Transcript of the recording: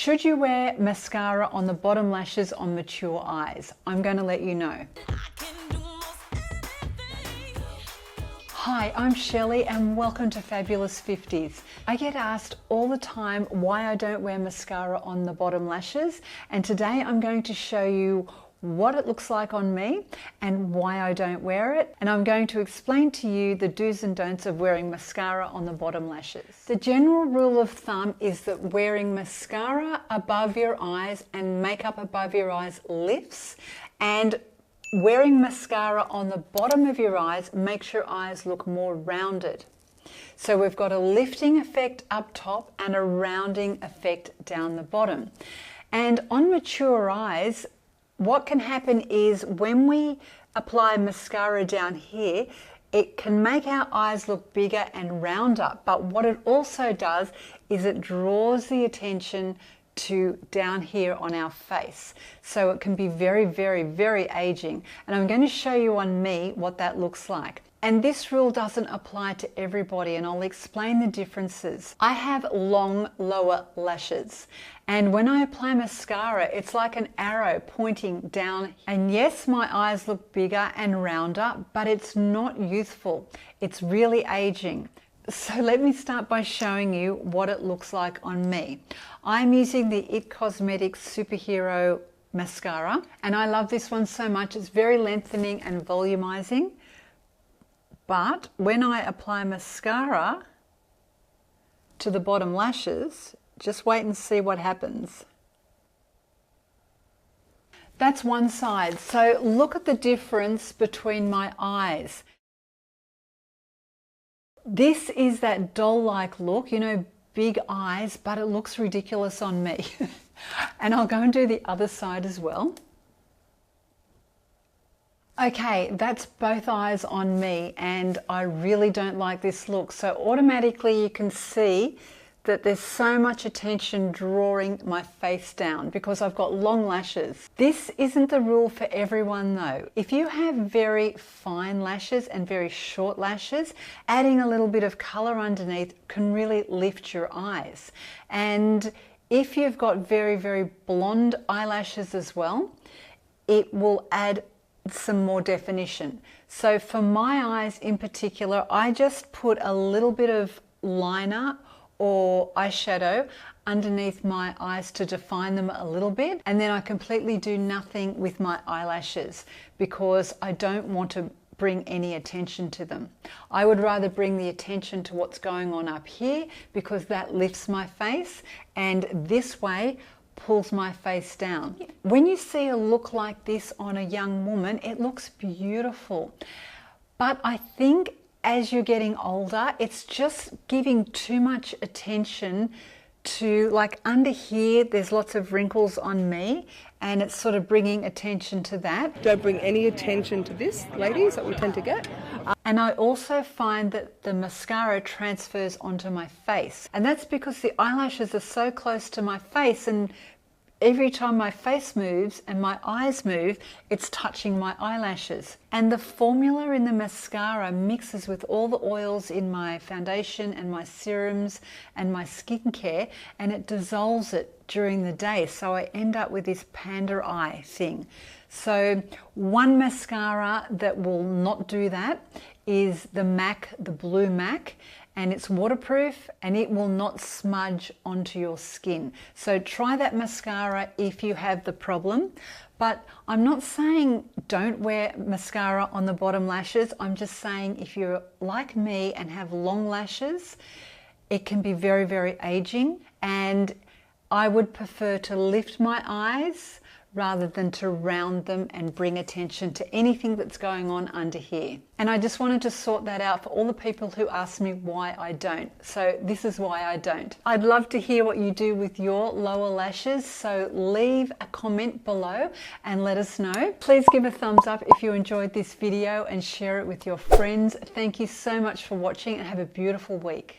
Should you wear mascara on the bottom lashes on mature eyes? I'm going to let you know. Hi, I'm Shelley and welcome to Fabulous 50s. I get asked all the time why I don't wear mascara on the bottom lashes, and today I'm going to show you what it looks like on me and why I don't wear it, and I'm going to explain to you the do's and don'ts of wearing mascara on the bottom lashes. The general rule of thumb is that wearing mascara above your eyes and makeup above your eyes lifts, and wearing mascara on the bottom of your eyes makes your eyes look more rounded. So we've got a lifting effect up top and a rounding effect down the bottom. And on mature eyes, what can happen is when we apply mascara down here, it can make our eyes look bigger and rounder, but what it also does is it draws the attention to down here on our face. So it can be very, very, very aging. And I'm going to show you on me what that looks like. And this rule doesn't apply to everybody, and I'll explain the differences. I have long lower lashes, and when I apply mascara, it's like an arrow pointing down. And yes, my eyes look bigger and rounder, but it's not youthful. It's really aging. So let me start by showing you what it looks like on me. I'm using the IT Cosmetics Superhero Mascara, and I love this one so much. It's very lengthening and volumizing. But when I apply mascara to the bottom lashes, just wait and see what happens. That's one side. So look at the difference between my eyes. This is that doll-like look, you know, big eyes, but it looks ridiculous on me. And I'll go and do the other side as well. Okay, that's both eyes on me, and I really don't like this look. So automatically you can see that there's so much attention drawing my face down because I've got long lashes. This isn't the rule for everyone though. If you have very fine lashes and very short lashes, adding a little bit of color underneath can really lift your eyes. And if you've got very, very blonde eyelashes as well, it will add some more definition. So for my eyes in particular, I just put a little bit of liner or eyeshadow underneath my eyes to define them a little bit, and then I completely do nothing with my eyelashes because I don't want to bring any attention to them. I would rather bring the attention to what's going on up here because that lifts my face, and this way pulls my face down. When you see a look like this on a young woman, it looks beautiful. But I think as you're getting older, it's just giving too much attention to, like under here, there's lots of wrinkles on me, and it's sort of bringing attention to that. Don't bring any attention to this, ladies, that we tend to get. And I also find that the mascara transfers onto my face. And that's because the eyelashes are so close to my face, and every time my face moves and my eyes move, it's touching my eyelashes. And the formula in the mascara mixes with all the oils in my foundation and my serums and my skincare, and it dissolves it during the day. So I end up with this panda eye thing. So one mascara that will not do that is the MAC, the blue MAC, and it's waterproof and it will not smudge onto your skin. So try that mascara if you have the problem. But I'm not saying don't wear mascara on the bottom lashes. I'm just saying if you're like me and have long lashes, it can be very, very aging, and I would prefer to lift my eyes rather than to round them and bring attention to anything that's going on under here. And I just wanted to sort that out for all the people who ask me why I don't. So this is why I don't. I'd love to hear what you do with your lower lashes, so leave a comment below and let us know. Please give a thumbs up if you enjoyed this video and share it with your friends. Thank you so much for watching and have a beautiful week.